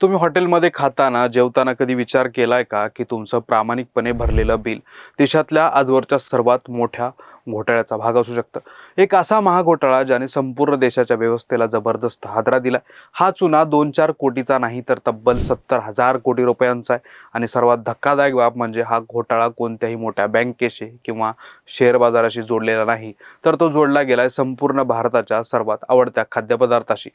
तुम्ही हॉटेलमध्ये खाताना, जेवताना कधी विचार केलाय का, की तुमचं प्रामाणिकपणे भरलेलं बिल देशातल्या आजवरच्या सर्वात मोठ्या घोटाळ्याचा भाग असू शकतं? एक असा महाघोटाळा ज्याने संपूर्ण देशाच्या व्यवस्थेला जबरदस्त हादरा दिला. हा चुना 2-4 कोटीचा नाही, तर तब्बल 70,000 कोटी रुपयांचा आहे. आणि सर्वात धक्कादायक बाब म्हणजे हा घोटाळा कोणत्याही मोठ्या बँकेशी किंवा शेअर बाजाराशी जोडलेला नाही, तर तो जोडला गेलाय संपूर्ण भारताच्या सर्वात आवडत्या खाद्यपदार्थाशी.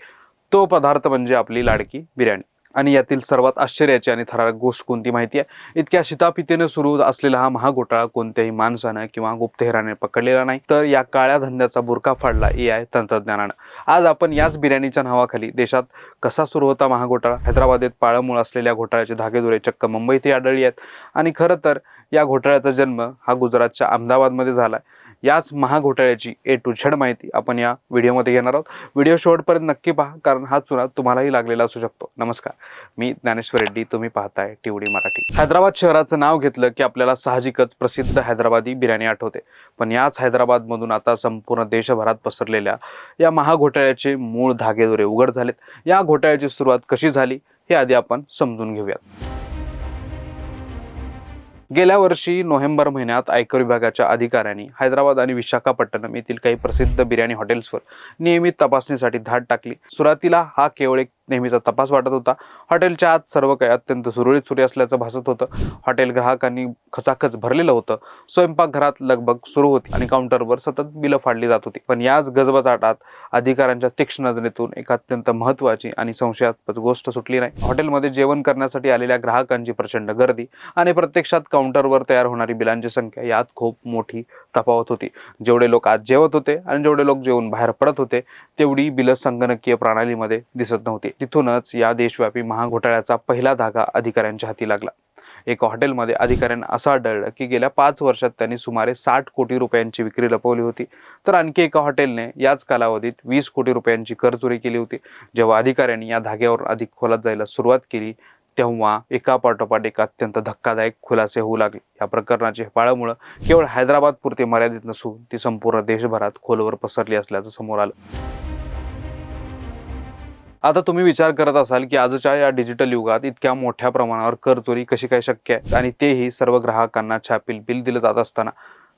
तो पदार्थ म्हणजे आपली लाडकी बिर्याणी. आणि यातील सर्वात आश्चर्याची आणि थरारक गोष्ट कोणती माहिती आहे? इतक्या शिताफितीने सुरू असलेला हा महाघोटाळा कोणत्याही माणसानं किंवा गुप्तहेराने पकडलेला नाही, तर या काळ्या धंद्याचा बुरखा फाडला AI तंत्रज्ञानानं. आज आपण याच बिर्याणीच्या नावाखाली देशात कसा सुरू होता महाघोटाळा, हैदराबादेत पाळंमुळ असलेल्या घोटाळ्याचे धागेदोरे चक्क मुंबईतही आढळली आहेत. आणि खरं तर या घोटाळ्याचा जन्म हा गुजरातच्या अहमदाबादमध्ये झालाय. याच महाघोटाळ्याची A to Z माहिती आपण या व्हिडिओमध्ये घेणार आहोत. व्हिडिओ शेवटपर्यंत नक्की पहा, कारण हा चुना तुम्हालाही लागलेला असू शकतो. नमस्कार, मी ज्ञानेश्वर रेड्डी. तुम्ही पाहताय TVD मराठी. हैदराबाद शहराचं नाव घेतलं की आपल्याला साहजिकच प्रसिद्ध हैदराबादी बिर्याणी आठवते. पण याच हैदराबादमधून आता संपूर्ण देशभरात पसरलेल्या या महाघोटाळ्याचे मूळ धागेदोरे उघड झालेत. या घोटाळ्याची सुरुवात कशी झाली हे आधी आपण समजून घेऊयात. गेल्या वर्षी नोव्हेंबर महिन्यात आयकर विभागाच्या अधिकाऱ्यांनी हैदराबाद आणि विशाखापट्टणम येथील काही प्रसिद्ध बिर्याणी हॉटेल्सवर नियमित तपासणीसाठी धाड टाकली. सुरुवातीला हा केवळ एक नेहमीचा तपास वाटत होता. हॉटेलच्या आत सर्व काही अत्यंत सुरळीत सुरू असल्याचं भासत होतं. हॉटेल ग्राहकांनी खचाखच भरलेलं होतं. स्वयंपाकघरात लगबग सुरू होती आणि काउंटरवर सतत बिलं फाडली जात होती. पण याच गजबजाटात अधिकाऱ्यांच्या तीक्ष्ण नजरेतून एक अत्यंत महत्त्वाची आणि संशयास्पद गोष्ट सुटली नाही. हॉटेलमध्ये जेवण करण्यासाठी आलेल्या ग्राहकांची प्रचंड गर्दी आणि प्रत्यक्षात काउंटरवर तयार होणारी बिलांची संख्या यात खूप मोठी तफावत होती. जेवढे लोक आत जेवत होते आणि जेवढे लोक जेवून बाहेर पडत होते, तेवढी बिलं संगणकीय प्रणालीमध्ये दिसत नव्हती. तिथूनच या देशव्यापी महाघोटाळ्याचा पहिला धागा अधिकाऱ्यांच्या हाती लागला. एका हॉटेलमध्ये अधिकाऱ्यांना असं आढळलं की गेल्या 5 वर्षात त्यांनी सुमारे 60 कोटी रुपयांची विक्री लपवली होती. तर आणखी एका हॉटेलने याच कालावधीत 20 कोटी रुपयांची कर चोरी केली होती. जेव्हा अधिकाऱ्यांनी या धाग्यावर अधिक खोलात जायला सुरुवात केली, तेव्हा एका पाठोपाठ एक अत्यंत धक्कादायक खुलासे होऊ लागले. या प्रकरणाची पाळंमुळं केवळ हैदराबाद पुरते मर्यादित नसून ती संपूर्ण देशभरात खोलवर पसरली असल्याचं समोर आलं. आता तुम्ही विचार करत असाल की आजच्या या डिजिटल युगात इतक्या मोठ्या प्रमाणावर कर चोरी कशी काय शक्य आहे, आणि तेही सर्व ग्राहकांना छापील बिल दिलं जात असताना.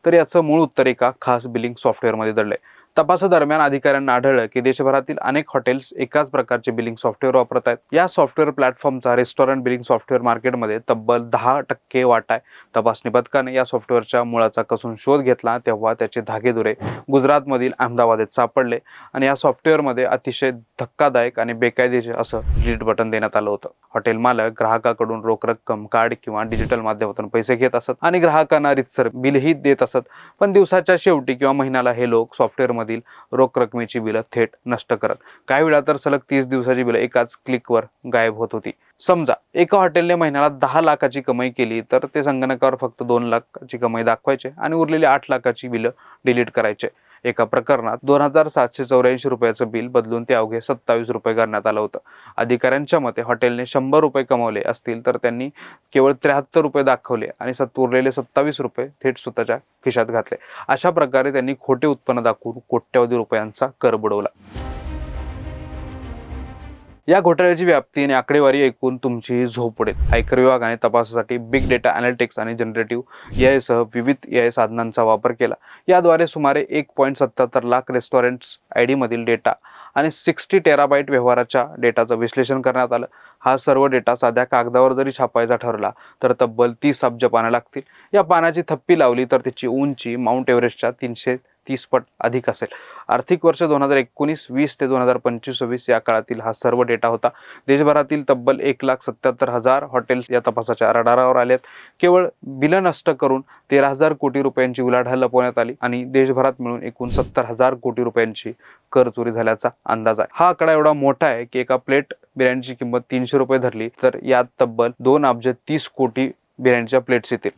तर याचं मूळ उत्तर एका खास बिलिंग सॉफ्टवेअरमध्ये दडलंय. तपासादरम्यान अधिकाऱ्यांना आढळलं की देशभरातील अनेक हॉटेल्स एकाच प्रकारचे बिलिंग सॉफ्टवेअर वापरत आहेत. या सॉफ्टवेअर प्लॅटफॉर्मचा रेस्टॉरंट बिलिंग सॉफ्टवेअर मार्केटमध्ये तब्बल 10% वाटा आहे. तपासणी पथकाने या सॉफ्टवेअरच्या मुळाचा कसून शोध घेतला, तेव्हा त्याचे धागेदोरे गुजरातमधील अहमदाबादेत सापडले. आणि या सॉफ्टवेअरमध्ये अतिशय धक्कादायक आणि बेकायदेशीर असं डिलीट बटन देण्यात आलं होतं. हॉटेल मालक ग्राहकाकडून रोख रक्कम, कार्ड किंवा डिजिटल माध्यमातून पैसे घेत असत आणि ग्राहकांना रितसर बिलही देत असत. पण दिवसाच्या शेवटी किंवा महिन्याला हे लोक सॉफ्टवेअर मधील रोख रकमेची बिलं थेट नष्ट करत. काही वेळा तर सलग 30 दिवसाची बिलं एकाच क्लिकवर गायब होत होती. समजा एका हॉटेलने महिन्याला 10 लाखाची कमाई केली, तर ते संगणकावर फक्त 2 लाखाची कमाई दाखवायचे आणि उरलेली 8 लाखाची बिलं डिलीट करायचे. एका प्रकरणात 2,784 रुपयाचं बिल बदलून ते अवघे 27 रुपये करण्यात आलं होतं. अधिकाऱ्यांच्या मते हॉटेलने 100 रुपये कमावले असतील, तर त्यांनी केवळ 73 रुपये दाखवले आणि उरलेले 27 रुपये थेट स्वतःच्या खिशात घातले. अशा प्रकारे त्यांनी खोटे उत्पन्न दाखवून कोट्यवधी रुपयांचा कर बुडवला. या घोटाळ्याची व्याप्ती आणि आकडेवारी ऐकून तुमची झोप उडेल. आयकर विभागाने तपासासाठी बिग डेटा अॅनालिटिक्स आणि जनरेटिव्ह AI सह विविध AI साधनांचा वापर केला. याद्वारे सुमारे 1.77 लाख रेस्टॉरंट्स ID मधील डेटा आणि 60 टेराबाईट व्यवहाराच्या डेटाचं विश्लेषण करण्यात आलं. हा सर्व डेटा साध्या कागदावर जरी छापायचा ठरला, तर तब्बल 30 अब्ज पानं लागतील. या पानाची थप्पी लावली तर त्याची उंची माउंट एव्हरेस्टच्या 330 पट अधिक असेल. आर्थिक वर्ष 2019-20 ते 2025-26 या काळातील हा सर्व डेटा होता. देशभरातील तब्बल 1,77,000 हॉटेल्स या तपासाच्या रडारावर आलेत. केवळ बिलं नष्ट करून 13,000 कोटी रुपयांची उलाढाल लपवण्यात आली आणि देशभरात मिळून एकूण 70,000 कोटी रुपयांची कर चोरी झाल्याचा अंदाज आहे. हा आकडा एवढा मोठा आहे की एका प्लेट बिर्याणीची किंमत 300 रुपये धरली, तर यात तब्बल 2,30 कोटी बिर्याणीच्या प्लेट्स येतील.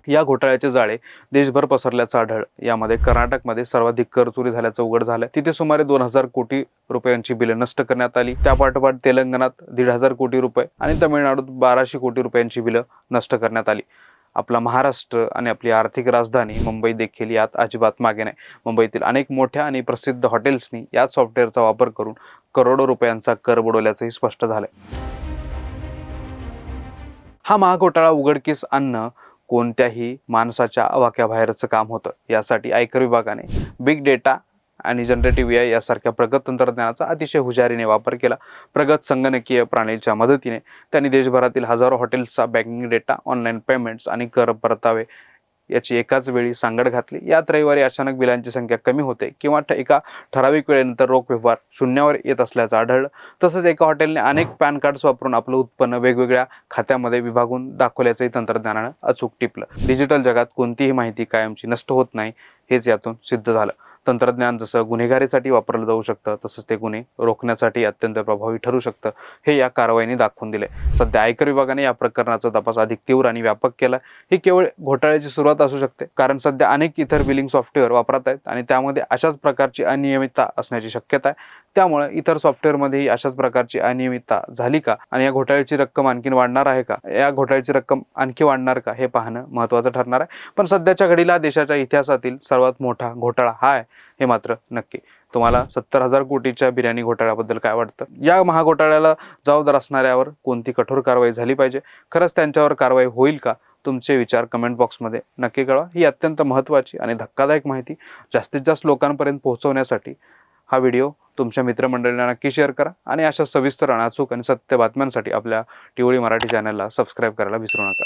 या घोटाळ्याचे जाळे देशभर पसरल्याचं आढळलं. यामध्ये कर्नाटकमध्ये सर्वाधिक कर चोरी झाल्याचं उघड झालं. तिथे सुमारे 2,000 कोटी रुपयांची बिले नष्ट करण्यात आली. त्या पाठोपाठ तेलंगणात 1,500 कोटी रुपये आणि तमिळनाडूत 1,200 कोटी रुपयांची बिलं नष्ट करण्यात आली. आपला महाराष्ट्र आणि आपली आर्थिक राजधानी मुंबई देखील यात अजिबात मागे नाही. मुंबईतील अनेक मोठ्या आणि प्रसिद्ध हॉटेल्सनी याच सॉफ्टवेअरचा वापर करून करोडो रुपयांचा कर बुडवल्याचंही स्पष्ट झालंय. हा महाघोटाळा उघडकीस आणणं कोणत्याही माणसाच्या आवाक्याबाहेरचं काम होतं. यासाठी आयकर विभागाने बिग डेटा आणि जनरेटिव्ह AI यासारख्या प्रगत तंत्रज्ञानाचा अतिशय हुशारीने वापर केला. प्रगत संगणकीय प्रणालीच्या मदतीने त्यांनी देशभरातील हजारो हॉटेल्सचा बँकिंग डेटा, ऑनलाईन पेमेंट्स आणि कर परतावे याची एकाच वेळी सांगड घातली. यात रविवारी अचानक बिलांची संख्या कमी होते किंवा एका ठराविक वेळेनंतर रोख व्यवहार शून्यावर येत असल्याचं आढळलं. तसंच एका हॉटेलने अनेक पॅन कार्ड्स वापरून आपलं उत्पन्न वेगवेगळ्या खात्यामध्ये विभागून दाखवल्याचंही तंत्रज्ञानानं अचूक टिपलं. डिजिटल जगात कोणतीही माहिती कायमची नष्ट होत नाही हेच यातून सिद्ध झालं. तंत्रज्ञान जसं गुन्हेगारीसाठी वापरलं जाऊ शकतं तसंच ते गुन्हे रोखण्यासाठी अत्यंत प्रभावी ठरू शकतं हे या कारवाईने दाखवून दिले. सध्या आयकर विभागाने या प्रकरणाचा तपास अधिक तीव्र आणि व्यापक केला. ही केवळ घोटाळ्याची सुरुवात असू शकते, कारण सध्या अनेक इतर बिलिंग सॉफ्टवेअर वापरत आहेत आणि त्यामध्ये अशाच प्रकारची अनियमितता असण्याची शक्यता आहे. त्यामुळे इतर सॉफ्टवेअरमध्येही अशाच प्रकारची अनियमितता झाली का आणि या घोटाळ्याची रक्कम आणखी वाढणार आहे का, या घोटाळ्याची रक्कम आणखी वाढणार का हे पाहणं महत्त्वाचं ठरणार आहे. पण सध्याच्या घडीला देशाच्या इतिहासातील सर्वात मोठा घोटाळा हा आहे हे मात्र नक्की. तुम्हाला 70,000 कोटीच्या बिर्याणी घोटाळ्याबद्दल काय वाटतं? या महाघोटाळ्याला जबाबदार असणाऱ्यावर कोणती कठोर कारवाई झाली पाहिजे? खरंच त्यांच्यावर कारवाई होईल का? तुमचे विचार कमेंट बॉक्समध्ये नक्की कळवा. ही अत्यंत महत्त्वाची आणि धक्कादायक माहिती जास्तीत जास्त लोकांपर्यंत पोहोचवण्यासाठी हा व्हिडिओ तुमच्या मित्रमंडळींना नक्की शेअर करा आणि अशा सविस्तर, अचूक आणि सत्य बातम्यांसाठी आपल्या टिवळी मराठी चॅनलला सबस्क्राईब करायला विसरू नका.